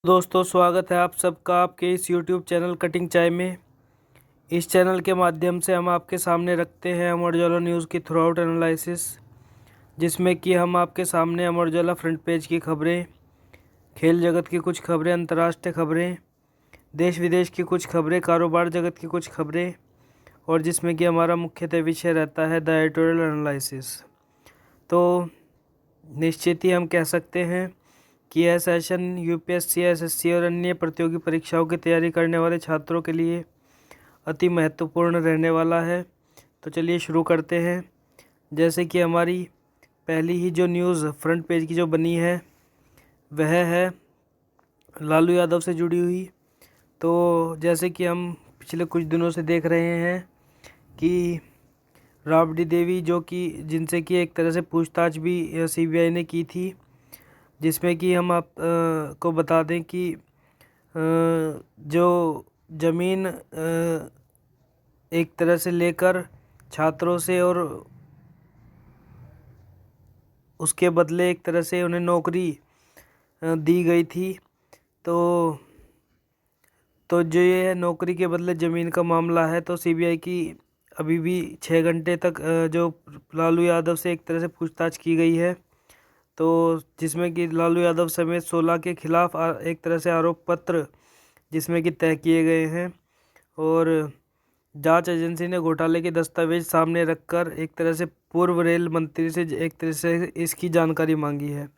दोस्तों, स्वागत है आप सबका आपके इस YouTube चैनल कटिंग चाय में। इस चैनल के माध्यम से हम आपके सामने रखते हैं अमर उजाला न्यूज़ की थ्रू आउट एनालिसिस, जिसमें कि हम आपके सामने अमर उजाला फ्रंट पेज की खबरें, खेल जगत की कुछ खबरें, अंतर्राष्ट्रीय खबरें, देश विदेश की कुछ खबरें, कारोबार जगत की कुछ खबरें, और जिसमें कि हमारा मुख्यतः विषय रहता है द एडिटोरियल एनालिसिस। तो निश्चित ही हम कह सकते हैं कि यह सेशन यूपीएससी, एसएससी और अन्य प्रतियोगी परीक्षाओं की तैयारी करने वाले छात्रों के लिए अति महत्वपूर्ण रहने वाला है। तो चलिए शुरू करते हैं। जैसे कि हमारी पहली ही जो न्यूज़ फ्रंट पेज की जो बनी है वह है लालू यादव से जुड़ी हुई। तो जैसे कि हम पिछले कुछ दिनों से देख रहे हैं कि राबड़ी देवी, जो कि जिनसे कि एक तरह से पूछताछ भी सीबीआई ने की थी, जिसमें कि हम आप को बता दें कि जो ज़मीन एक तरह से लेकर छात्रों से और उसके बदले एक तरह से उन्हें नौकरी दी गई थी। तो जो ये नौकरी के बदले ज़मीन का मामला है, तो सीबीआई की अभी भी 6 घंटे तक जो लालू यादव से एक तरह से पूछताछ की गई है, तो जिसमें कि लालू यादव समेत 16 के खिलाफ एक तरह से आरोप पत्र जिसमें कि तय किए गए हैं, और जांच एजेंसी ने घोटाले के दस्तावेज सामने रखकर एक तरह से पूर्व रेल मंत्री से एक तरह से इसकी जानकारी मांगी है।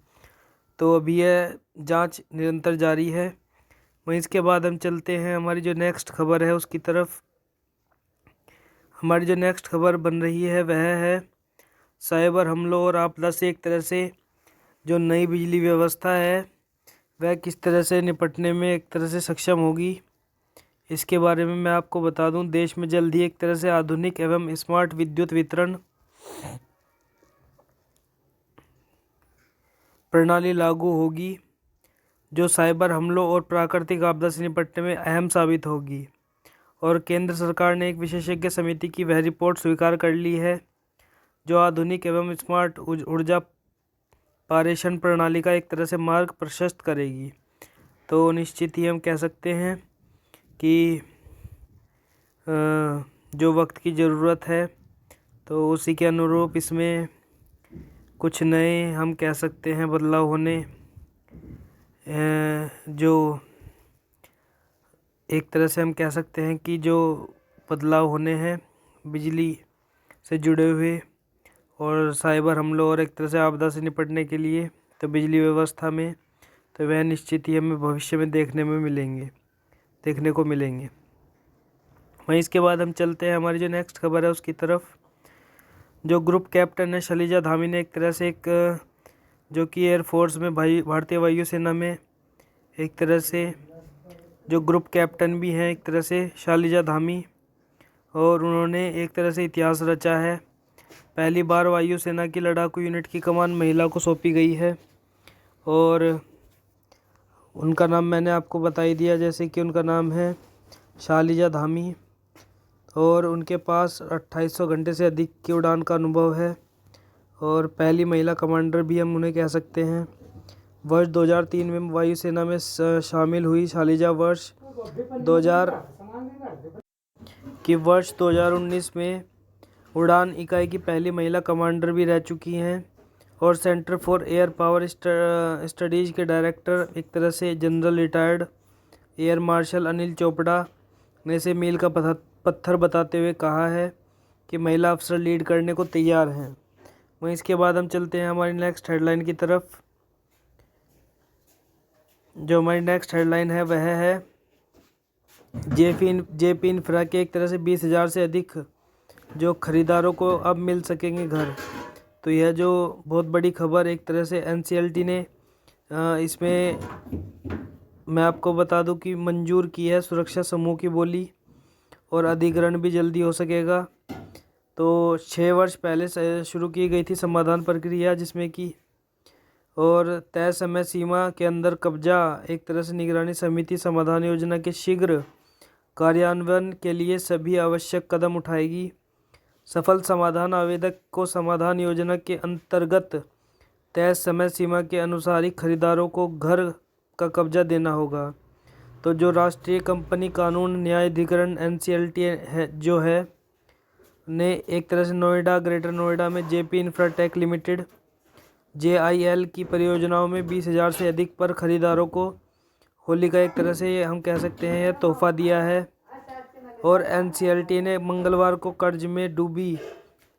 तो अभी यह जांच निरंतर जारी है। वहीं इसके बाद हम चलते हैं हमारी जो नेक्स्ट खबर है उसकी तरफ। हमारी जो नेक्स्ट खबर बन रही है वह है साइबर हमलों और आपदा से एक तरह से जो नई बिजली व्यवस्था है वह किस तरह से निपटने में एक तरह से सक्षम होगी। इसके बारे में मैं आपको बता दूं, देश में जल्द ही एक तरह से आधुनिक एवं स्मार्ट विद्युत वितरण प्रणाली लागू होगी, जो साइबर हमलों और प्राकृतिक आपदा से निपटने में अहम साबित होगी। और केंद्र सरकार ने एक विशेषज्ञ समिति की वह रिपोर्ट स्वीकार कर ली है जो आधुनिक एवं स्मार्ट ऊर्जा पारेषण प्रणाली का एक तरह से मार्ग प्रशस्त करेगी। तो निश्चित ही हम कह सकते हैं कि जो वक्त की ज़रूरत है, तो उसी के अनुरूप इसमें कुछ नए हम कह सकते हैं बदलाव होने, जो एक तरह से हम कह सकते हैं कि जो बदलाव होने हैं बिजली से जुड़े हुए और साइबर हमलों और एक तरह से आपदा से निपटने के लिए, तो बिजली व्यवस्था में, तो वह निश्चित ही हमें भविष्य में देखने को मिलेंगे। वहीं इसके बाद हम चलते हैं हमारी जो नेक्स्ट खबर है उसकी तरफ। जो ग्रुप कैप्टन है शैलजा धामी ने एक तरह से जो कि एयरफोर्स में भारतीय वायुसेना में एक तरह से जो ग्रुप कैप्टन भी हैं एक तरह से शैलजा धामी, और उन्होंने एक तरह से इतिहास रचा है। पहली बार वायुसेना की लड़ाकू यूनिट की कमान महिला को सौंपी गई है, और उनका नाम मैंने आपको बता ही दिया, जैसे कि उनका नाम है शैलजा धामी, और उनके पास 2800 घंटे से अधिक की उड़ान का अनुभव है, और पहली महिला कमांडर भी हम उन्हें कह सकते हैं। वर्ष 2003 में वायुसेना में शामिल हुई शैलजा वर्ष 2019 में उड़ान इकाई की पहली महिला कमांडर भी रह चुकी हैं, और centre for air power studies के डायरेक्टर एक तरह से general retired air marshal Anil Chopra ने इसे मील का पत्थर बताते हुए कहा है कि महिला अफसर लीड करने को तैयार हैं। वहीं इसके बाद हम चलते हैं हमारी नेक्स्ट हेडलाइन की तरफ। जो हमारी नेक्स्ट हेडलाइन है वह है जेपी इंफ्रा के एक तरह से 20,000 से अधिक जो खरीदारों को अब मिल सकेंगे घर। तो यह जो बहुत बड़ी खबर एक तरह से एनसीएलटी ने इसमें मैं आपको बता दूं कि मंजूर की है सुरक्षा समूह की बोली, और अधिग्रहण भी जल्दी हो सकेगा। तो 6 वर्ष पहले से शुरू की गई थी समाधान प्रक्रिया, जिसमें कि और तय समय सीमा के अंदर कब्जा एक तरह से निगरानी समिति समाधान योजना के शीघ्र कार्यान्वयन के लिए सभी आवश्यक कदम उठाएगी। सफल समाधान आवेदक को समाधान योजना के अंतर्गत तय समय सीमा के अनुसार ही खरीदारों को घर का कब्जा देना होगा। तो जो राष्ट्रीय कंपनी कानून न्यायाधिकरण NCLT है जो है ने एक तरह से नोएडा, ग्रेटर नोएडा में JP इंफ्राटेक लिमिटेड JIL की परियोजनाओं में 20,000 से अधिक पर खरीदारों को होली का एक तरह से हम कह सकते हैं तोहफा दिया है। और NCLT ने मंगलवार को कर्ज में डूबी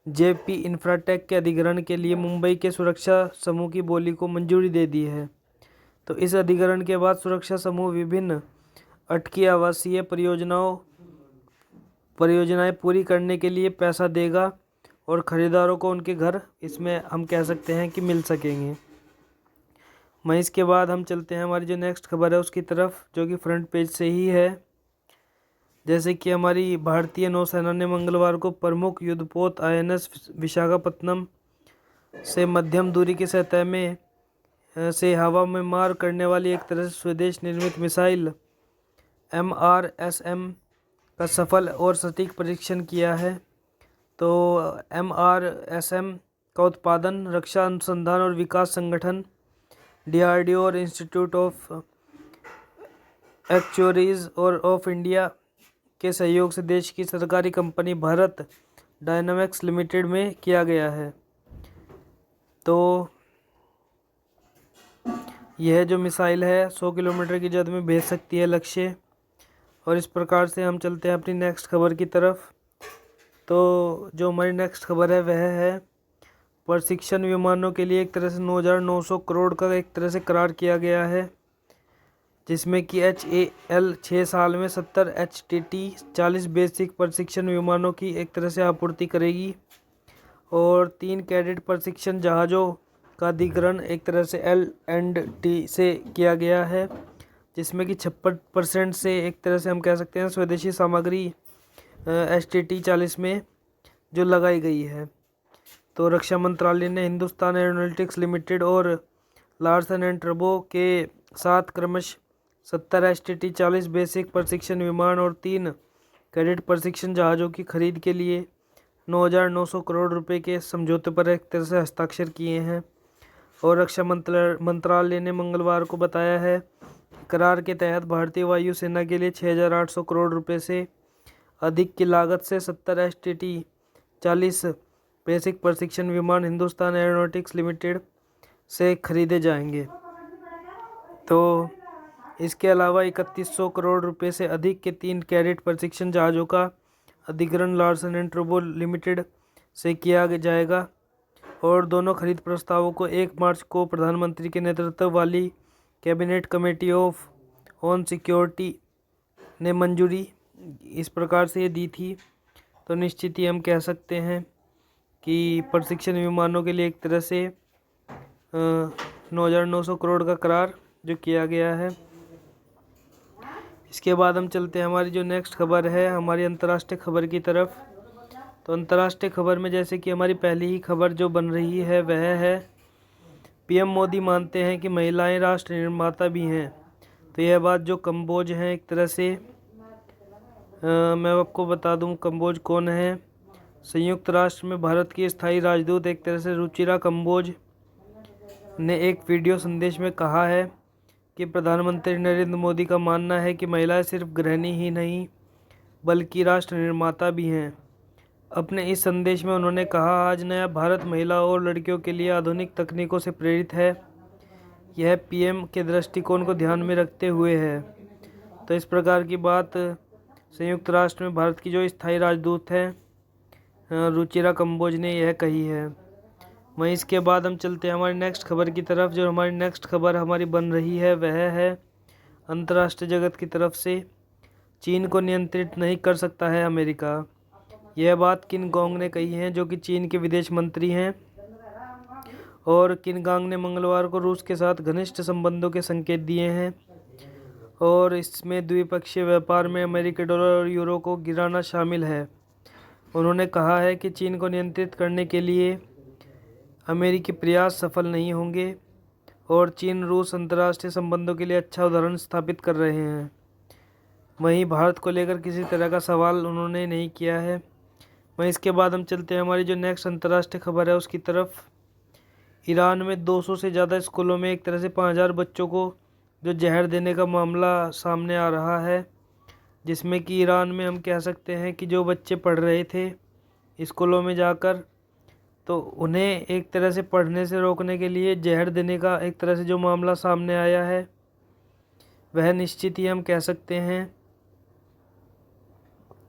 JP इंफ्राटेक के अधिग्रहण के लिए मुंबई के सुरक्षा समूह की बोली को मंजूरी दे दी है। तो इस अधिग्रहण के बाद सुरक्षा समूह विभिन्न अटकी आवासीय परियोजनाएं पूरी करने के लिए पैसा देगा और खरीदारों को उनके घर इसमें हम कह सकते हैं कि मिल सकेंगे। मैं इसके बाद हम चलते हैं हमारी जो नेक्स्ट खबर है उसकी तरफ, जो कि फ्रंट पेज से ही है। जैसे कि हमारी भारतीय नौसेना ने मंगलवार को प्रमुख युद्धपोत INS विशाखापत्तनम से मध्यम दूरी की सतह में से हवा में मार करने वाली एक तरह से स्वदेश निर्मित मिसाइल MRSM का सफल और सटीक परीक्षण किया है। तो MRSM का उत्पादन रक्षा अनुसंधान और विकास संगठन DRDO और इंस्टीट्यूट ऑफ एक्चुअरीज और ऑफ इंडिया के सहयोग से देश की सरकारी कंपनी भारत डायनामिक्स लिमिटेड में किया गया है। तो यह जो मिसाइल है 100 किलोमीटर की जद में भेज सकती है लक्ष्य। और इस प्रकार से हम चलते हैं अपनी नेक्स्ट खबर की तरफ। तो जो हमारी नेक्स्ट खबर है वह है प्रशिक्षण विमानों के लिए एक तरह से 9,900 करोड़ का एक तरह से करार किया गया है, जिसमें कि HAL 6 साल में 70 HTT 40 बेसिक प्रशिक्षण विमानों की एक तरह से आपूर्ति करेगी और 3 कैडेट प्रशिक्षण जहाज़ों का अधिग्रहण एक तरह से L&T से किया गया है, जिसमें कि 56% से एक तरह से हम कह सकते हैं स्वदेशी सामग्री HTT 40 में जो लगाई गई है। तो रक्षा मंत्रालय ने हिंदुस्तान एरोनॉटिक्स लिमिटेड और लार्सन एंड टर्बो के साथ क्रमशः 70 HTT 40 बेसिक प्रशिक्षण विमान और 3 कैडेट प्रशिक्षण जहाज़ों की खरीद के लिए 9,900 करोड़ रुपए के समझौते पर एक तरह से हस्ताक्षर किए हैं। और रक्षा मंत्रालय ने मंगलवार को बताया है करार के तहत भारतीय वायुसेना के लिए 6,800 करोड़ रुपए से अधिक की लागत से 70 HTT 40 बेसिक प्रशिक्षण विमान हिंदुस्तान एरोनॉटिक्स लिमिटेड से खरीदे जाएंगे। तो इसके अलावा 3,100 करोड़ रुपए से अधिक के 3 कैडेट प्रशिक्षण जहाज़ों का अधिग्रहण लार्सन एंड टर्बो लिमिटेड से किया जाएगा और दोनों खरीद प्रस्तावों को 1 मार्च को प्रधानमंत्री के नेतृत्व वाली cabinet committee of on security ने मंजूरी इस प्रकार से दी थी। तो निश्चित ही हम कह सकते हैं कि प्रशिक्षण विमानों के लिए एक तरह से 9,900 करोड़ का करार जो किया गया है। इसके बाद हम चलते हैं हमारी जो नेक्स्ट खबर है हमारी अंतर्राष्ट्रीय खबर की तरफ। तो अंतर्राष्ट्रीय खबर में जैसे कि हमारी पहली ही खबर जो बन रही है वह है PM मोदी मानते हैं कि महिलाएं राष्ट्र निर्माता भी हैं। तो यह बात जो कंबोज हैं एक तरह से मैं आपको बता दूं कंबोज कौन है। संयुक्त राष्ट्र में भारत की स्थायी राजदूत एक तरह से रुचिरा कंबोज ने एक वीडियो संदेश में कहा है कि प्रधानमंत्री नरेंद्र मोदी का मानना है कि महिलाएं सिर्फ गृहिणी ही नहीं बल्कि राष्ट्र निर्माता भी हैं। अपने इस संदेश में उन्होंने कहा आज नया भारत महिलाओं और लड़कियों के लिए आधुनिक तकनीकों से प्रेरित है। यह PM के दृष्टिकोण को ध्यान में रखते हुए है। तो इस प्रकार की बात संयुक्त राष्ट्र में भारत की जो स्थायी राजदूत है रुचिरा कंबोज ने यह कही है। वहीं इसके बाद हम चलते हैं हमारी नेक्स्ट खबर की तरफ। जो हमारी नेक्स्ट खबर हमारी बन रही है वह है अंतर्राष्ट्रीय जगत की तरफ से चीन को नियंत्रित नहीं कर सकता है अमेरिका। यह बात किन गोंग ने कही है जो कि चीन के विदेश मंत्री हैं। और किन गांग ने मंगलवार को रूस के साथ घनिष्ठ संबंधों के संकेत दिए हैं और इसमें द्विपक्षीय व्यापार में अमेरिकी डॉलर और यूरो को गिराना शामिल है। उन्होंने कहा है कि चीन को नियंत्रित करने के लिए अमेरिकी प्रयास सफल नहीं होंगे और चीन रूस अंतर्राष्ट्रीय संबंधों के लिए अच्छा उदाहरण स्थापित कर रहे हैं। वहीं भारत को लेकर किसी तरह का सवाल उन्होंने नहीं किया है। वहीं इसके बाद हम चलते हैं हमारी जो नेक्स्ट अंतर्राष्ट्रीय खबर है उसकी तरफ। ईरान में 200 से ज़्यादा स्कूलों में एक तरह से 5,000 बच्चों को जो जहर देने का मामला सामने आ रहा है, जिसमें कि ईरान में हम कह सकते हैं कि जो बच्चे पढ़ रहे थे स्कूलों में जाकर, तो उन्हें एक तरह से पढ़ने से रोकने के लिए जहर देने का एक तरह से जो मामला सामने आया है, वह निश्चित ही हम कह सकते हैं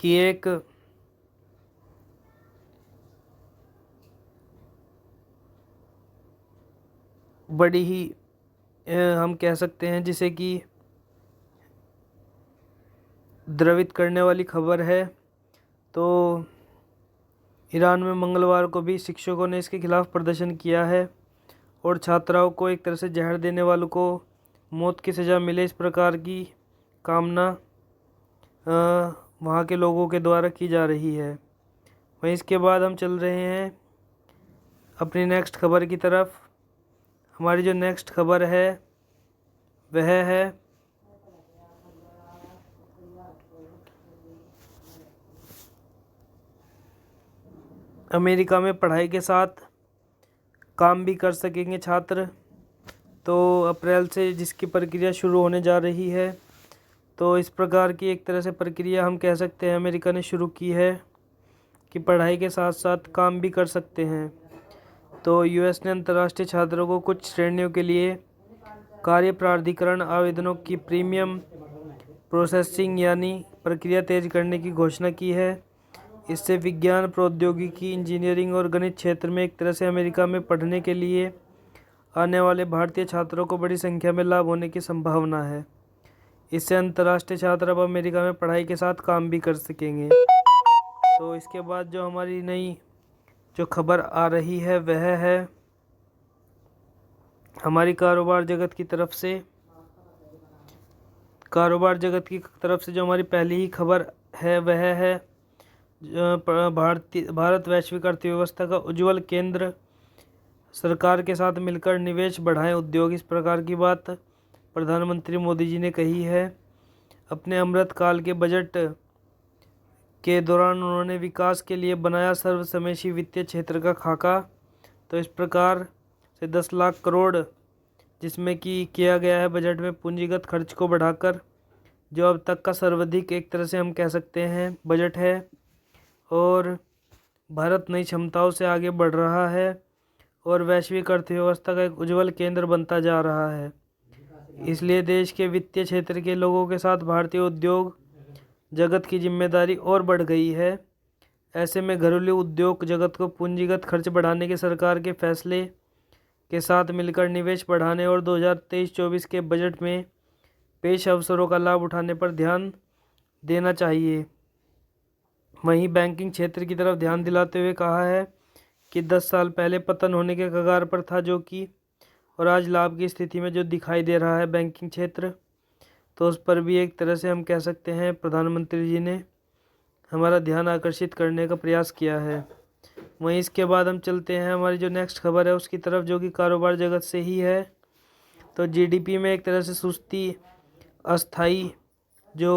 कि एक बड़ी ही हम कह सकते हैं जिसे कि द्रवित करने वाली खबर है। तो ईरान में मंगलवार को भी शिक्षकों ने इसके खिलाफ प्रदर्शन किया है और छात्राओं को एक तरह से जहर देने वालों को मौत की सज़ा मिले, इस प्रकार की कामना वहाँ के लोगों के द्वारा की जा रही है। वहीं इसके बाद हम चल रहे हैं अपनी नेक्स्ट खबर की तरफ। हमारी जो नेक्स्ट खबर है वह है अमेरिका में पढ़ाई के साथ काम भी कर सकेंगे छात्र। तो अप्रैल से जिसकी प्रक्रिया शुरू होने जा रही है, तो इस प्रकार की एक तरह से प्रक्रिया हम कह सकते हैं अमेरिका ने शुरू की है कि पढ़ाई के साथ साथ काम भी कर सकते हैं। तो यूएस ने अंतर्राष्ट्रीय छात्रों को कुछ श्रेणियों के लिए कार्य प्राधिकरण आवेदनों की प्रीमियम प्रोसेसिंग यानी प्रक्रिया तेज करने की घोषणा की है। इससे विज्ञान, प्रौद्योगिकी, इंजीनियरिंग और गणित क्षेत्र में एक तरह से अमेरिका में पढ़ने के लिए आने वाले भारतीय छात्रों को बड़ी संख्या में लाभ होने की संभावना है। इससे अंतर्राष्ट्रीय छात्र अब अमेरिका में पढ़ाई के साथ काम भी कर सकेंगे। तो इसके बाद जो हमारी नई जो खबर आ रही है वह है हमारी कारोबार जगत की तरफ से। कारोबार जगत की तरफ से जो हमारी पहली ही खबर है वह है भारत वैश्विक अर्थव्यवस्था का उज्ज्वल केंद्र, सरकार के साथ मिलकर निवेश बढ़ाएं उद्योग, इस प्रकार की बात प्रधानमंत्री मोदी जी ने कही है। अपने अमृतकाल के बजट के दौरान उन्होंने विकास के लिए बनाया सर्वसमावेशी वित्तीय क्षेत्र का खाका। तो इस प्रकार से 10 लाख करोड़ जिसमें कि किया गया है बजट में पूंजीगत खर्च को बढ़ाकर, जो अब तक का सर्वाधिक एक तरह से हम कह सकते हैं बजट है। और भारत नई क्षमताओं से आगे बढ़ रहा है और वैश्विक अर्थव्यवस्था का एक उज्ज्वल केंद्र बनता जा रहा है। इसलिए देश के वित्तीय क्षेत्र के लोगों के साथ भारतीय उद्योग जगत की जिम्मेदारी और बढ़ गई है। ऐसे में घरेलू उद्योग जगत को पूंजीगत खर्च बढ़ाने के सरकार के फैसले के साथ मिलकर निवेश बढ़ाने और 2023-24 के बजट में पेश अवसरों का लाभ उठाने पर ध्यान देना चाहिए। वहीं बैंकिंग क्षेत्र की तरफ ध्यान दिलाते हुए कहा है कि 10 साल पहले पतन होने के कगार पर था जो कि और आज लाभ की स्थिति में जो दिखाई दे रहा है बैंकिंग क्षेत्र, तो उस पर भी एक तरह से हम कह सकते हैं प्रधानमंत्री जी ने हमारा ध्यान आकर्षित करने का प्रयास किया है। वहीं इसके बाद हम चलते हैं हमारी जो नेक्स्ट खबर है उसकी तरफ, जो कि कारोबार जगत से ही है। तो जीडीपी में एक तरह से सुस्ती अस्थाई जो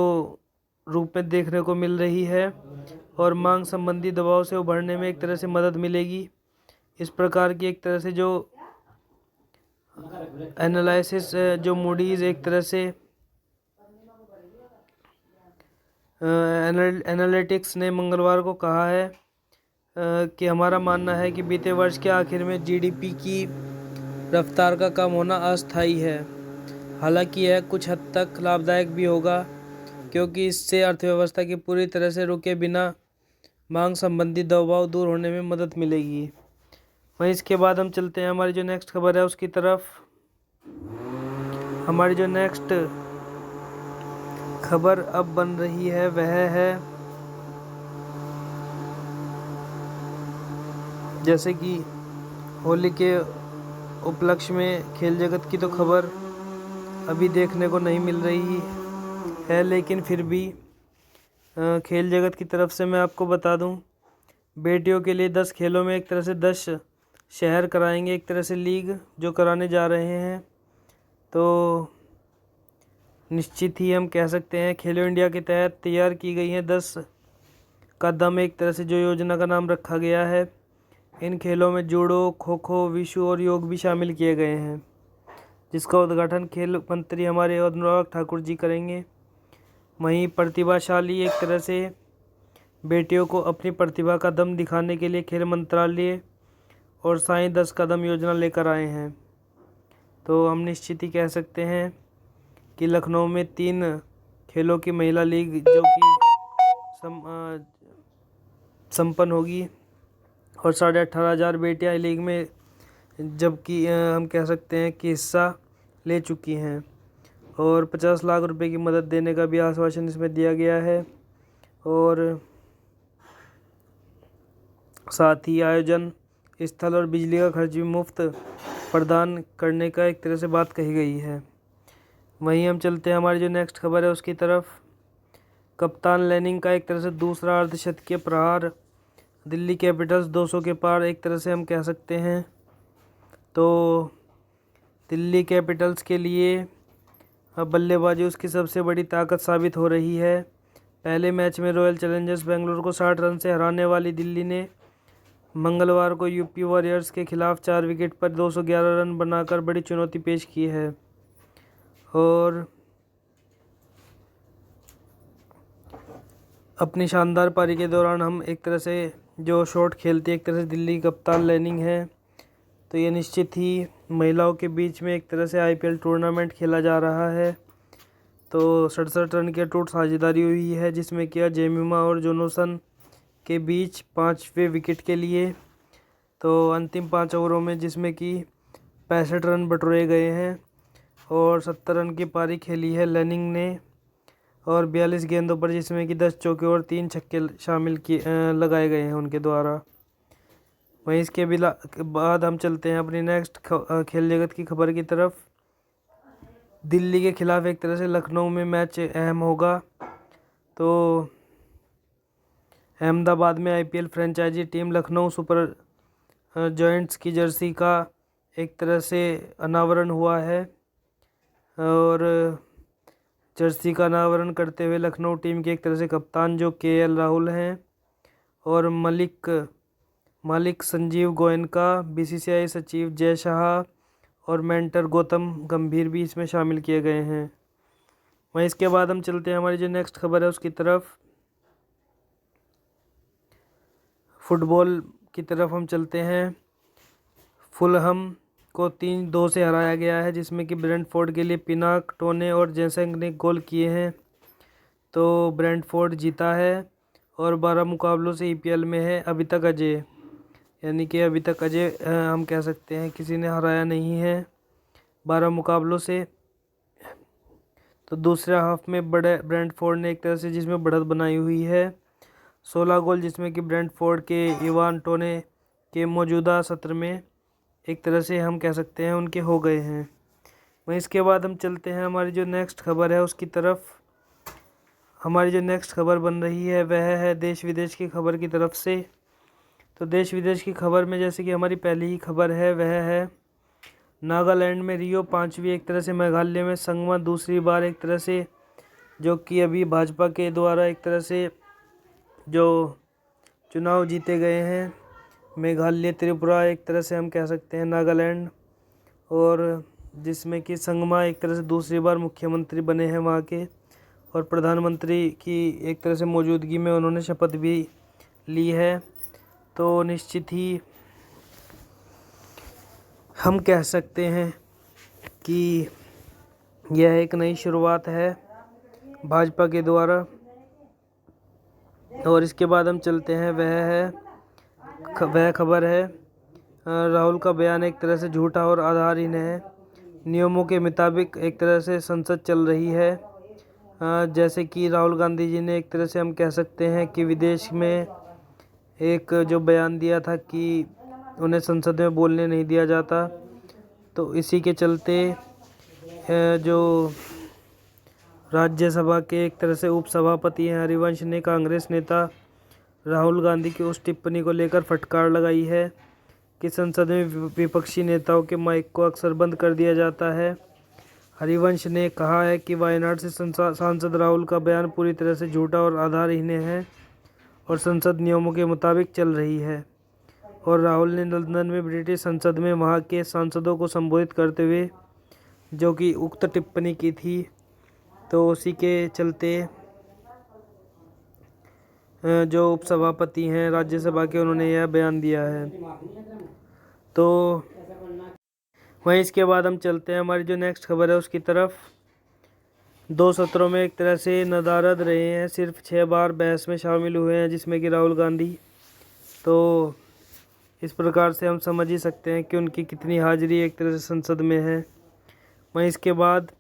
रूप में देखने को मिल रही है और मांग संबंधी दबाव से उभरने में एक तरह से मदद मिलेगी। इस प्रकार की एक तरह से जो एनालिसिस जो मूडीज़ एक तरह से एनालिटिक्स ने मंगलवार को कहा है कि हमारा मानना है कि बीते वर्ष के आखिर में जीडीपी की रफ्तार का कम होना अस्थायी है। हालांकि यह कुछ हद तक लाभदायक भी होगा क्योंकि इससे अर्थव्यवस्था की पूरी तरह से रुके बिना मांग संबंधी दबाव दूर होने में मदद मिलेगी। वहीं इसके बाद हम चलते हैं हमारी जो नेक्स्ट खबर है उसकी तरफ। हमारी जो नेक्स्ट खबर अब बन रही है वह है जैसे कि होली के उपलक्ष्य में खेल जगत की तो खबर अभी देखने को नहीं मिल रही है, लेकिन फिर भी खेल जगत की तरफ से मैं आपको बता दूं, बेटियों के लिए 10 खेलों में एक तरह से 10 शहर कराएंगे एक तरह से लीग जो कराने जा रहे हैं। तो निश्चित ही हम कह सकते हैं खेलो इंडिया के तहत तैयार की गई हैं 10 कदम एक तरह से जो योजना का नाम रखा गया है। इन खेलों में जूडो, खो खो, विशु और योग भी शामिल किए गए हैं। जिसका उद्घाटन खेल मंत्री हमारे अनुराग ठाकुर जी करेंगे। वहीं प्रतिभाशाली एक तरह से बेटियों को अपनी प्रतिभा का दम दिखाने के लिए खेल मंत्रालय और साईं 10 कदम योजना लेकर आए हैं। तो हम निश्चित ही कह सकते हैं कि लखनऊ में 3 खेलों की महिला लीग जो कि संपन्न होगी और 18,500 बेटियां लीग में जबकि हम कह सकते हैं कि हिस्सा ले चुकी हैं और 50 लाख रुपए की मदद देने का भी आश्वासन इसमें दिया गया है। और साथ ही आयोजन स्थल और बिजली का खर्च भी मुफ्त प्रदान करने का एक तरह से बात कही गई है। वहीं हम चलते हैं हमारी जो नेक्स्ट खबर है उसकी तरफ। कप्तान लैनिंग का एक तरह से दूसरा अर्धशतकीय प्रहार, दिल्ली कैपिटल्स 200 के पार एक तरह से हम कह सकते हैं। तो दिल्ली कैपिटल्स के लिए बल्लेबाजी उसकी सबसे बड़ी ताकत साबित हो रही है। पहले मैच में रॉयल चैलेंजर्स बेंगलुरु को 60 रन से हराने वाली दिल्ली ने मंगलवार को यूपी वॉरियर्स के खिलाफ 4 विकेट पर 211 रन बनाकर बड़ी चुनौती पेश की है। और अपनी शानदार पारी के दौरान हम एक तरह से जो शॉट खेलती है एक तरह से दिल्ली कप्तान लैनिंग है। तो ये निश्चित ही महिलाओं के बीच में एक तरह से आईपीएल टूर्नामेंट खेला जा रहा है। तो 67 रन की अटूट साझेदारी हुई है जिसमें किया जेमिमा और जोनासन के बीच 5वें विकेट के लिए। तो अंतिम 5 ओवरों में जिसमें कि 65 रन बटोरे गए हैं और 70 रन की पारी खेली है लैनिंग ने और 42 गेंदों पर जिसमें कि 10 चौके और 3 छक्के शामिल किए लगाए गए हैं उनके द्वारा। वहीं इसके बाद हम चलते हैं अपनी नेक्स्ट खेल जगत की खबर की तरफ। दिल्ली के खिलाफ एक तरह से लखनऊ में मैच अहम होगा। तो अहमदाबाद में IPL franchise team Lucknow Super Giants की जर्सी का एक तरह से अनावरण हुआ है और जर्सी का अनावरण करते हुए लखनऊ टीम के एक तरह से कप्तान जो केएल राहुल हैं और मालिक संजीव गोयनका, बीसीसीआई सचिव जय शाह और मेंटर गौतम गंभीर भी इसमें शामिल किए गए हैं। वहीं इसके बाद हम चलते हैं हमारी जो नेक्स्ट खबर है उसकी तरफ। फुटबॉल की तरफ हम चलते हैं। फुलहम को 3-2 से हराया गया है जिसमें कि ब्रेंटफोर्ड के लिए पिनाक, टोने और जेसेंग ने गोल किए हैं। तो ब्रेंटफोर्ड जीता है और 12 मुकाबलों से ईपीएल में है अभी तक अजय, यानी कि अभी तक अजय हम कह सकते हैं किसी ने हराया नहीं है 12 मुकाबलों से। तो दूसरे हाफ में ब्रेंटफोर्ड ने एक तरह से जिसमें बढ़त बनाई हुई है 16 गोल जिसमें कि ब्रेंटफोर्ड के इवान टोने के मौजूदा सत्र में एक तरह से हम कह सकते हैं उनके हो गए हैं। वहीं इसके बाद हम चलते हैं हमारी जो नेक्स्ट खबर है उसकी तरफ। हमारी जो नेक्स्ट खबर बन रही है वह है देश विदेश की खबर की तरफ से। तो देश विदेश की खबर में जैसे कि हमारी पहली ही खबर है वह है नागालैंड में रियो 5वीं एक तरह से मेघालय में संगमा दूसरी बार एक तरह से जो कि अभी भाजपा के द्वारा एक तरह से जो चुनाव जीते गए हैं मेघालय, त्रिपुरा एक तरह से हम कह सकते हैं नागालैंड, और जिसमें कि संगमा एक तरह से दूसरी बार मुख्यमंत्री बने हैं वहाँ के और प्रधानमंत्री की एक तरह से मौजूदगी में उन्होंने शपथ भी ली है। तो निश्चित ही हम कह सकते हैं कि यह एक नई शुरुआत है भाजपा के द्वारा। और इसके बाद हम चलते हैं वह खबर है राहुल का बयान एक तरह से झूठा और आधारहीन है। नियमों के मुताबिक एक तरह से संसद चल रही है। जैसे कि राहुल गांधी जी ने एक तरह से हम कह सकते हैं कि विदेश में एक जो बयान दिया था कि उन्हें संसद में बोलने नहीं दिया जाता। तो इसी के चलते जो राज्यसभा के एक तरह से उपसभापति हैं हरिवंश ने कांग्रेस नेता राहुल गांधी की उस टिप्पणी को लेकर फटकार लगाई है कि संसद में विपक्षी नेताओं के माइक को अक्सर बंद कर दिया जाता है। हरिवंश ने कहा है कि वायनाड से सांसद राहुल का बयान पूरी तरह से झूठा और आधारहीन है और संसद नियमों के मुताबिक चल रही है। और राहुल ने लंदन में ब्रिटिश संसद में वहां के सांसदों को संबोधित करते हुए जो कि उक्त टिप्पणी की थी, तो उसी के चलते जो उपसभापति हैं राज्यसभा के, उन्होंने यह बयान दिया है। तो वहीं इसके बाद हम चलते हैं हमारी जो नेक्स्ट खबर है उसकी तरफ। 2 सत्रों में एक तरह से नदारद रहे हैं, सिर्फ 6 बार बहस में शामिल हुए हैं, जिसमें कि राहुल गांधी। तो इस प्रकार से हम समझ ही सकते हैं कि उनकी कितनी हाजिरी एक तरह से संसद में है। वहीं इसके बाद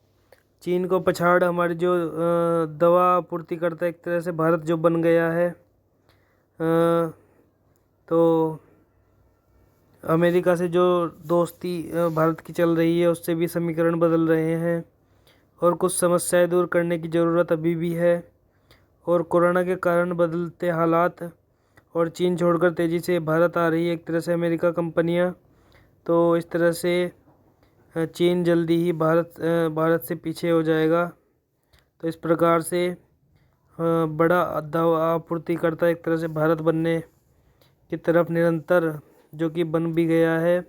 चीन को पछाड़ हमारी जो दवा आपूर्ति करता एक तरह से भारत जो बन गया है। तो अमेरिका से जो दोस्ती भारत की चल रही है, उससे भी समीकरण बदल रहे हैं और कुछ समस्याएं दूर करने की ज़रूरत अभी भी है। और कोरोना के कारण बदलते हालात और चीन छोड़कर तेज़ी से भारत आ रही है एक तरह से अमेरिका कंपनियां। तो इस तरह से चीन जल्दी ही भारत से पीछे हो जाएगा। तो इस प्रकार से बड़ा दवा आपूर्तिकर्ता एक तरह से भारत बनने की तरफ निरंतर, जो कि बन भी गया है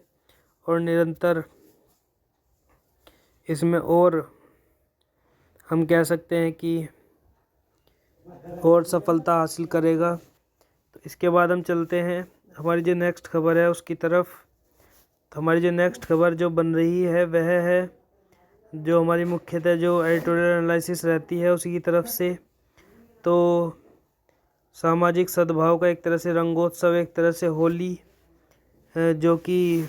और निरंतर इसमें और हम कह सकते हैं कि और सफलता हासिल करेगा। तो इसके बाद हम चलते हैं हमारी जो नेक्स्ट खबर है उसकी तरफ। तो हमारी जो नेक्स्ट खबर जो बन रही है वह है जो हमारी मुख्यतः जो एडिटोरियल एनालिसिस रहती है उसी की तरफ से। तो सामाजिक सद्भाव का एक तरह से रंगोत्सव, एक तरह से होली, जो कि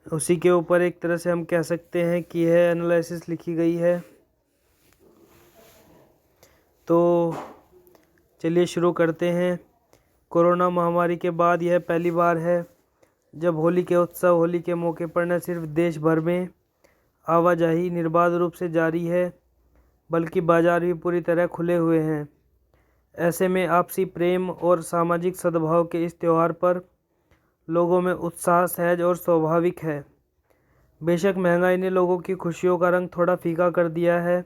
उसी के ऊपर एक तरह से हम कह सकते हैं कि यह एनालिसिस लिखी गई है। तो चलिए शुरू करते हैं। कोरोना महामारी के बाद यह पहली बार है जब होली के मौके पर न सिर्फ देश भर में आवाजाही निर्बाध रूप से जारी है, बल्कि बाजार भी पूरी तरह खुले हुए हैं। ऐसे में आपसी प्रेम और सामाजिक सद्भाव के इस त्यौहार पर लोगों में उत्साह सहज और स्वाभाविक है। बेशक महंगाई ने लोगों की खुशियों का रंग थोड़ा फीका कर दिया है,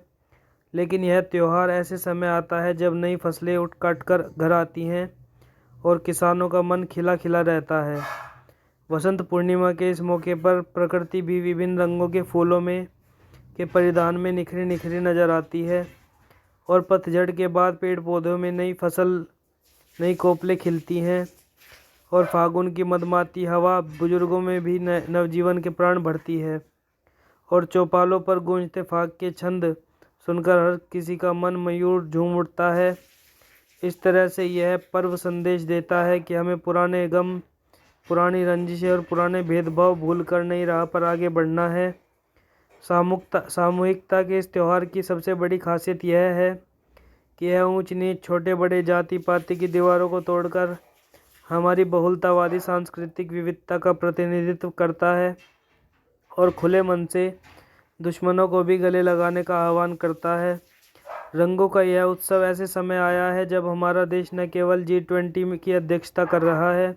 लेकिन यह त्यौहार ऐसे समय आता है जब नई फसलें उठ काट कर घर आती हैं और किसानों का मन खिला खिला रहता है। वसंत पूर्णिमा के इस मौके पर प्रकृति भी विभिन्न रंगों के फूलों में के परिधान में निखरी निखरी नजर आती है और पतझड़ के बाद पेड़ पौधों में नई कोपलें खिलती हैं और फागुन की मदमाती हवा बुजुर्गों में भी नवजीवन के प्राण भरती है और चौपालों पर गूंजते फाग के छंद सुनकर हर किसी का मन मयूर झूम उठता है। इस तरह से यह पर्व संदेश देता है कि हमें पुराने गम, पुरानी रंजिशें और पुराने भेदभाव भूलकर नई राह पर आगे बढ़ना है। सामूहिकता के इस त्यौहार की सबसे बड़ी खासियत यह है कि यह ऊंच नीच, छोटे बड़े, जाति पाति की दीवारों को तोड़कर हमारी बहुलतावादी सांस्कृतिक विविधता का प्रतिनिधित्व करता है और खुले मन से दुश्मनों को भी गले लगाने का आह्वान करता है। रंगों का यह उत्सव ऐसे समय आया है जब हमारा देश न केवल G20 की अध्यक्षता कर रहा है,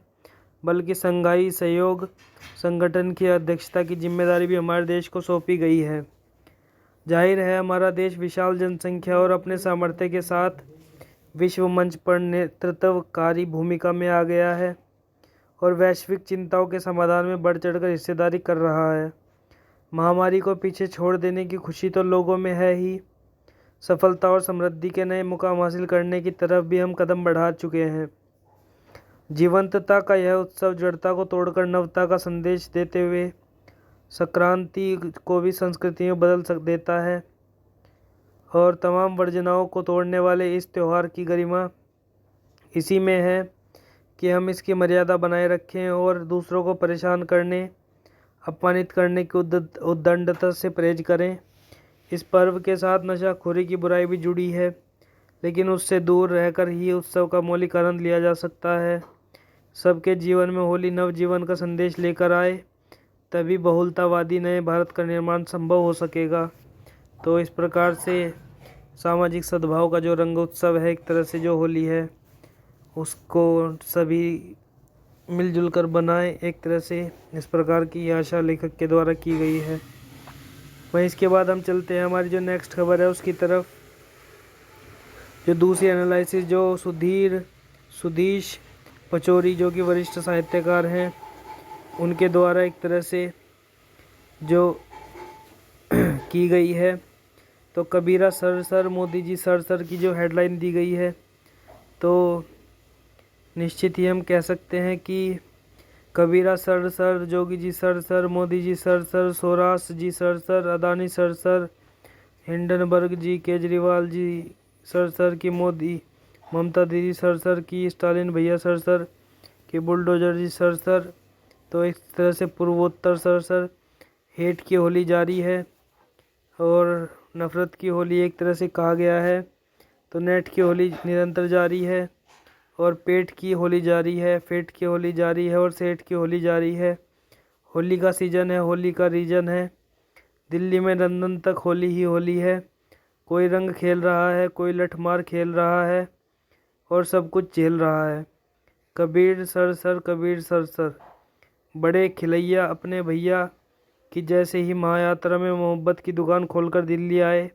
बल्कि संघाई सहयोग संगठन की अध्यक्षता की जिम्मेदारी भी हमारे देश को सौंपी गई है। जाहिर है हमारा देश विशाल जनसंख्या और अपने सामर्थ्य के साथ विश्व मंच पर नेतृत्वकारी भूमिका में आ गया है और वैश्विक चिंताओं के समाधान में बढ़ चढ़कर हिस्सेदारी कर रहा है। महामारी को पीछे छोड़ देने की खुशी तो लोगों में है ही, सफलता और समृद्धि के नए मुकाम हासिल करने की तरफ भी हम कदम बढ़ा चुके हैं। जीवंतता का यह उत्सव जड़ता को तोड़कर नवता का संदेश देते हुए संक्रांति को भी संस्कृति में बदल देता है और तमाम वर्जनाओं को तोड़ने वाले इस त्यौहार की गरिमा इसी में है कि हम इसकी मर्यादा बनाए रखें और दूसरों को परेशान करने, अपमानित करने की उद्दंडता से परहेज करें। इस पर्व के साथ नशाखोरी की बुराई भी जुड़ी है, लेकिन उससे दूर रहकर ही उत्सव का मौलिक आनंद लिया जा सकता है। सबके जीवन में होली नवजीवन का संदेश लेकर आए, तभी बहुलतावादी नए भारत का निर्माण संभव हो सकेगा। तो इस प्रकार से सामाजिक सद्भाव का जो रंग उत्सव है, एक तरह से जो होली है, उसको सभी मिलजुल कर बनाएं, एक तरह से इस प्रकार की आशा लेखक के द्वारा की गई है। वहीं इसके बाद हम चलते हैं हमारी जो नेक्स्ट खबर है उसकी तरफ। जो दूसरी एनालिसिस जो सुधीश पचौरी, जो कि वरिष्ठ साहित्यकार हैं, उनके द्वारा एक तरह से जो की गई है। तो कबीरा सर सर मोदी जी सर सर की जो हेडलाइन दी गई है, तो निश्चित ही हम कह सकते हैं कि कबीरा सर सर, जोगी जी सर सर, मोदी जी सर सर, सोरास जी सर सर, अदानी सर सर, हिंडनबर्ग जी, केजरीवाल जी सर सर की, मोदी ममता दीदी सर सर की, स्टालिन भैया सर सर की, बुलडोजर जी सर सर। तो इस तरह से पूर्वोत्तर सर सर, हेट की होली जारी है और नफ़रत की होली एक तरह से कहा गया है। तो नेट की होली निरंतर जारी है और पेट की होली जारी है, फेट की होली जारी है और सेठ की होली जारी है। होली का सीज़न है, होली का रीजन है। दिल्ली में लंदन तक होली ही होली है। कोई रंग खेल रहा है, कोई लठमार खेल रहा है और सब कुछ झेल रहा है। Kabir sir sir, Kabir sir sir, बड़े खिलैया अपने भैया कि जैसे ही महायात्रा में मोहब्बत की दुकान खोलकर दिल्ली आए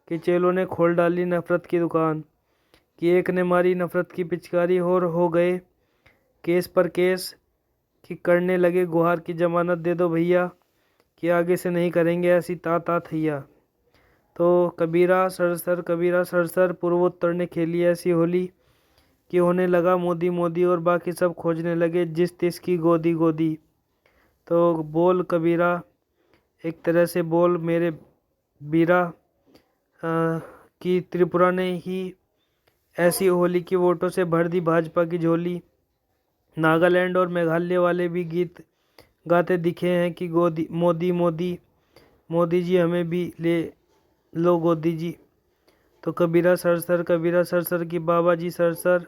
कि चेलों ने खोल डाली नफ़रत की दुकान, कि एक ने मारी नफ़रत की पिचकारी और हो गए केस पर केस, कि करने लगे गुहार की ज़मानत दे दो भैया, कि आगे से नहीं करेंगे ऐसी ता थैया। तो कबीरा सर सर, कबीरा सर सर, पूर्वोत्तर ने खेली ऐसी होली कि होने लगा मोदी मोदी और बाकी सब खोजने लगे जिस तिस की गोदी गोदी। तो बोल कबीरा, एक तरह से बोल मेरे बीरा, कि त्रिपुरा ने ही ऐसी होली की वोटों से भर दी भाजपा की झोली। नागालैंड और मेघालय वाले भी गीत गाते दिखे हैं कि गोदी मोदी मोदी, मोदी जी हमें भी ले लो गोदी जी। तो कबीरा सर सर, कबीरा सर सर की बाबा जी सर सर,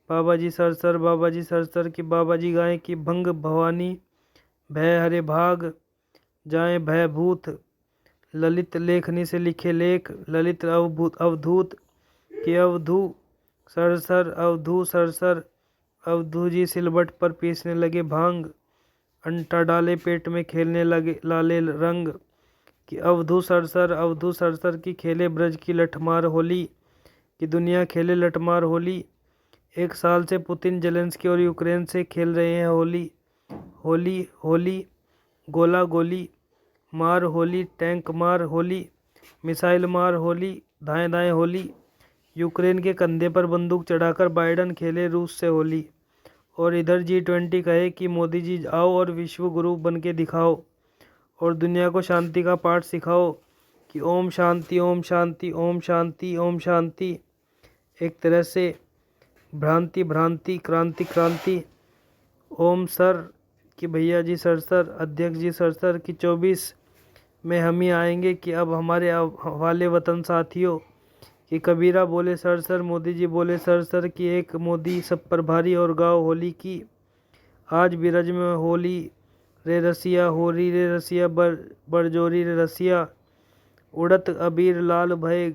बाबा जी सर सर, बाबा जी सर सर की, बाबा जी गाएं कि भंग भवानी, भय हरे भाग जाएं भयभूत, ललित लेखनी से लिखे लेख, ललित अवधूत कि अवधू सर सर, अवधू सर सर, अवधू जी सिलबट पर पीसने लगे भांग, अंटा डाले पेट में खेलने लगे लाले रंग, कि अवधू सर सर, अवधू सर सर की खेले ब्रज की लठमार होली, कि दुनिया खेले लठमार होली। एक साल से पुतिन जेलेंस्की और यूक्रेन से खेल रहे हैं होली, होली होली, गोला गोली मार होली, टैंक मार होली, मिसाइल मार होली, दाएं दाएं होली। यूक्रेन के कंधे पर बंदूक चढ़ाकर बाइडन खेले रूस से होली। और इधर G20 कहे कि मोदी जी आओ और विश्व गुरु बन के दिखाओ और दुनिया को शांति का पाठ सिखाओ, कि ओम शांति ओम शांति ओम शांति ओम शांति। एक तरह से भ्रांति भ्रांति, क्रांति क्रांति। ओम सर कि भैया जी सर सर, अध्यक्ष जी सर सर कि 24 में हम ही आएंगे, कि अब हमारे वाले वतन साथियों, कि कबीरा बोले सर सर, मोदी जी बोले सर सर, कि एक मोदी सब पर भारी और गाओ होली की। आज बिरज में होली रे रसिया, होरी रे रसिया, बरजोरी रे रसिया, उड़त अबीर लाल भय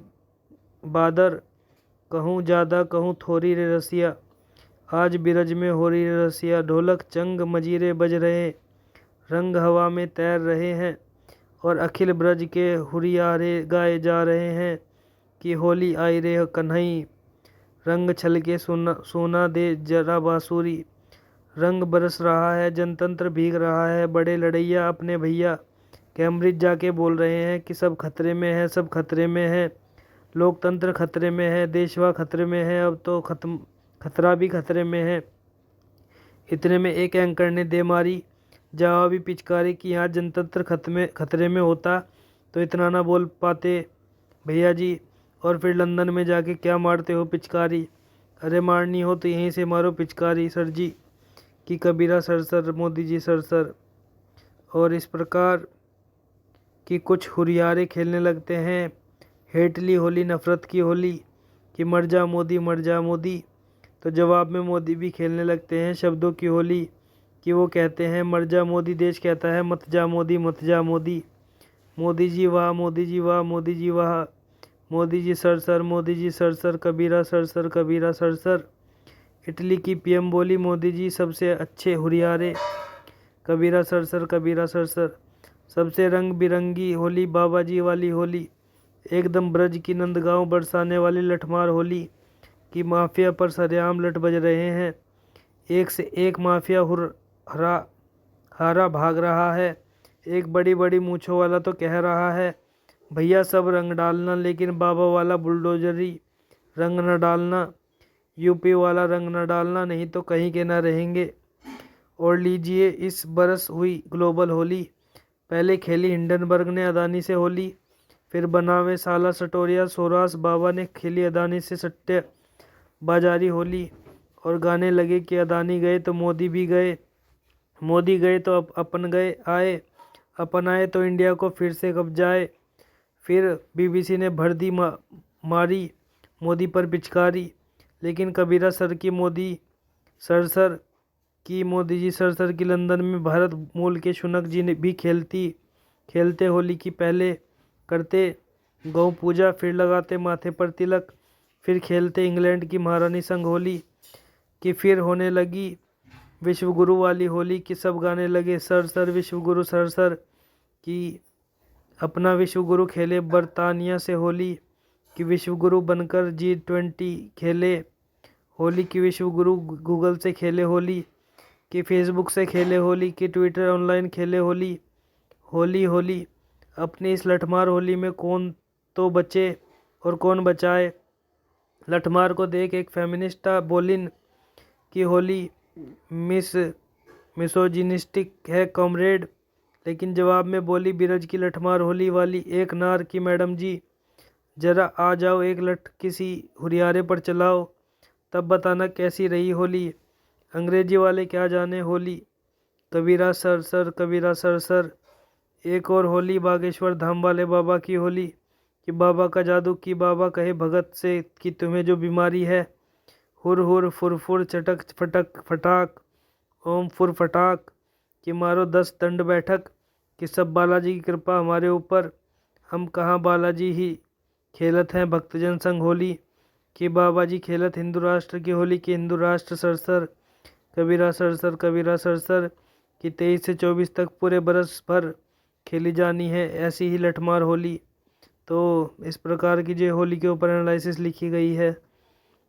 बादर, कहूँ ज़्यादा कहूँ थोड़ी रे रसिया। आज बिरज में होरी रे रसिया, ढोलक चंग मजीरे बज रहे, रंग हवा में तैर रहे हैं और अखिल ब्रज के हुरियारे गाए जा रहे हैं, कि होली आई रे कन्हई, रंग छल के सोना दे जरा बांसुरी। रंग बरस रहा है, जनतंत्र भीग रहा है, बड़े लड़ैया अपने भैया कैम्ब्रिज जाके बोल रहे हैं कि सब खतरे में है, सब खतरे में है, लोकतंत्र खतरे में है, देशवा खतरे में है, अब तो खतरा भी खतरे में है। इतने में एक एंकर ने दे मारी जवाबी पिचकारी कि यहाँ जनतंत्र खतरे में होता तो इतना ना बोल पाते भैया जी, और फिर लंदन में जाके क्या मारते हो पिचकारी, अरे मारनी हो तो यहीं से मारो पिचकारी सर जी, कि कबीरा सर सर, मोदी जी सर सर। और इस प्रकार कि कुछ हुरियारे खेलने लगते हैं, हेटली होली, नफ़रत की होली, कि मर जा मोदी मर जा मोदी। तो जवाब में मोदी भी खेलने लगते हैं शब्दों की होली, कि वो कहते हैं मर जा मोदी, देश कहता है मत जा मोदी मत जा मोदी। मोदी जी वाह, मोदी जी वाह, मोदी जी वाह, मोदी जी सर सर, मोदी जी सर सर, कबीरा सर सर, कबीरा सर सर। इटली की पीएम बोली मोदी जी सबसे अच्छे हुरियारे, कबीरा सर सर, कबीरा सर सर। सबसे रंग बिरंगी होली बाबा जी वाली होली, एकदम ब्रज की नंदगांव बरसाने वाली लठमार होली, कि माफिया पर सरेआम लट बज रहे हैं, एक से एक माफिया हारा भाग रहा है। एक बड़ी बड़ी मूँछों वाला तो कह रहा है भैया सब रंग डालना, लेकिन बाबा वाला बुलडोजरी रंग न डालना। यूपी वाला रंग न डालना, नहीं तो कहीं के ना रहेंगे। और लीजिए, इस बरस हुई ग्लोबल होली। पहले खेली हिंडनबर्ग ने अदानी से होली, फिर बनावे साला सटोरिया सोरास बाबा ने खेली अदानी से सट्टे बाजारी होली। और गाने लगे कि अदानी गए तो मोदी भी गए, मोदी गए तो अपन गए आए, अपन आए तो इंडिया को फिर से कब्जाए। फिर बीबीसी ने भर दी मारी मोदी पर पिचकारी, लेकिन कबीरा सर की मोदी सरसर की मोदी जी सरसर की लंदन में भारत मूल के शुनक जी ने भी खेलते होली की। पहले करते गौ पूजा, फिर लगाते माथे पर तिलक, फिर खेलते इंग्लैंड की महारानी संग होली कि फिर होने लगी विश्व गुरु वाली होली कि सब गाने लगे सर सर विश्व गुरु सर सर कि अपना विश्व गुरु खेले बरतानिया से होली कि विश्व गुरु बनकर G20 खेले होली कि विश्व गुरु गूगल से खेले होली कि फेसबुक से खेले होली कि ट्विटर ऑनलाइन खेले होली। होली होली अपनी इस लठमार होली में कौन तो बचे और कौन बचाए। लठमार को देख एक फेमिनिस्टा बोलिन कि होली मिसोजिनिस्टिक है कॉमरेड, लेकिन जवाब में बोली बिरज की लठमार होली वाली एक नार की मैडम जी जरा आ जाओ, एक लठ किसी हुरियारे पर चलाओ, तब बताना कैसी रही होली। अंग्रेजी वाले क्या जाने होली, कबीरा सर सर कबीरा सर सर। एक और होली बागेश्वर धाम वाले बाबा की होली कि बाबा का जादू की बाबा कहे भगत से कि तुम्हें जो बीमारी है हुर हुर फुरफुर चटक फटक फटाक ओम फुर फटाक कि मारो 10 दंड बैठक कि सब बालाजी की कृपा हमारे ऊपर, हम कहाँ बालाजी ही खेलत हैं भक्तजन संग होली कि बाबा जी खेलत हिंदू राष्ट्र की होली कि हिंदू राष्ट्र सरसर कबीरा सरसर कबीरा सरसर कि 23 से 24 तक पूरे बरस भर खेली जानी है ऐसी ही लठमार होली। तो इस प्रकार की जो होली के ऊपर एनालिसिस लिखी गई है,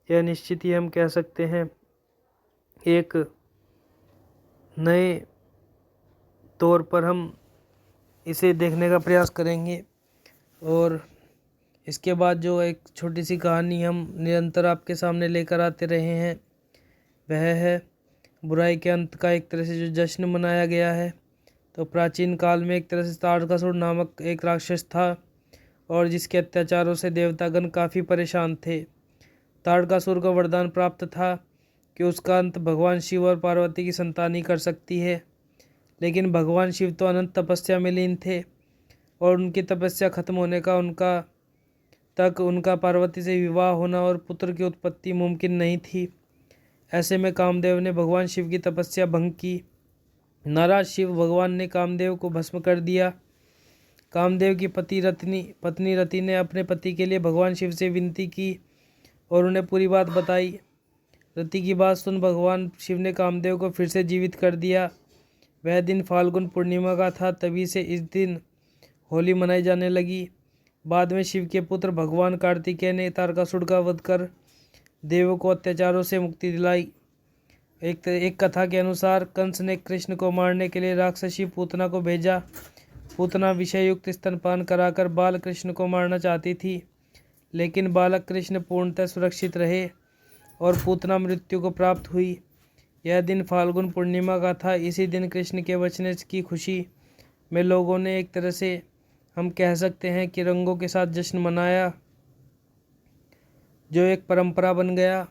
यह निश्चित ही हम कह सकते हैं एक नए तौर पर हम इसे देखने का प्रयास करेंगे। और इसके बाद जो एक छोटी सी कहानी हम निरंतर आपके सामने लेकर आते रहे हैं, वह है बुराई के अंत का एक तरह से जो जश्न मनाया गया है। तो प्राचीन काल में एक तरह से तारकासुर नामक एक राक्षस था और जिसके अत्याचारों से देवतागण काफ़ी परेशान थे। तारकासुर को वरदान प्राप्त था कि उसका अंत भगवान शिव और पार्वती की संतान ही कर सकती है, लेकिन भगवान शिव तो अनंत तपस्या में लीन थे और उनकी तपस्या खत्म होने का उनका पार्वती से विवाह होना और पुत्र की उत्पत्ति मुमकिन नहीं थी। ऐसे में कामदेव ने भगवान शिव की तपस्या भंग की। नाराज शिव भगवान ने कामदेव को भस्म कर दिया। कामदेव की पत्नी रति ने अपने पति के लिए भगवान शिव से विनती की और उन्हें पूरी बात बताई। रति की बात सुन भगवान शिव ने कामदेव को फिर से जीवित कर दिया। वह दिन फाल्गुन पूर्णिमा का था, तभी से इस दिन होली मनाई जाने लगी। बाद में शिव के पुत्र भगवान कार्तिकेय ने तारकासुर का वध कर देवों को अत्याचारों से मुक्ति दिलाई। एक कथा के अनुसार कंस ने कृष्ण को मारने के लिए राक्षसी पूतना को भेजा। पूतना विषयुक्त स्तनपान कराकर बाल कृष्ण को मारना चाहती थी, लेकिन बालक कृष्ण पूर्णतः सुरक्षित रहे और पूतना मृत्यु को प्राप्त हुई। यह दिन फाल्गुन पूर्णिमा का था। इसी दिन कृष्ण के बचने की खुशी में लोगों ने एक तरह से हम कह सकते हैं कि रंगों के साथ जश्न मनाया, जो एक परंपरा बन गया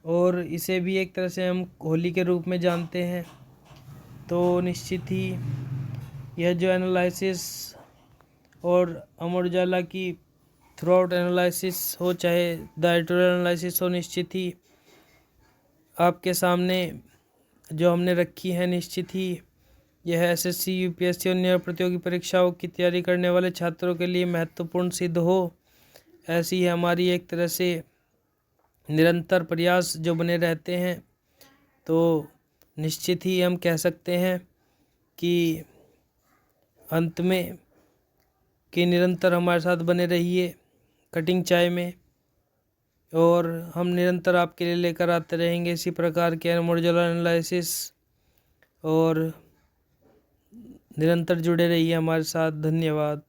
और इसे भी एक तरह से हम होली के रूप में जानते हैं। तो निश्चित ही यह जो एनालिसिस और अमर उजाला की थ्रू आउट एनालिसिस हो, चाहे द एडिटोरियल एनालिसिस हो, निश्चित ही आपके सामने जो हमने रखी है, निश्चित ही यह एसएससी यूपीएससी और अन्य प्रतियोगी परीक्षाओं की तैयारी करने वाले छात्रों के लिए महत्वपूर्ण सिद्ध हो, ऐसी ही हमारी एक तरह से निरंतर प्रयास जो बने रहते हैं। तो निश्चित ही हम कह सकते हैं कि अंत में कि निरंतर हमारे साथ बने रहिए कटिंग चाय में, और हम निरंतर आपके लिए लेकर आते रहेंगे इसी प्रकार के मॉड्यूलर एनालिसिस, और निरंतर जुड़े रहिए हमारे साथ। धन्यवाद।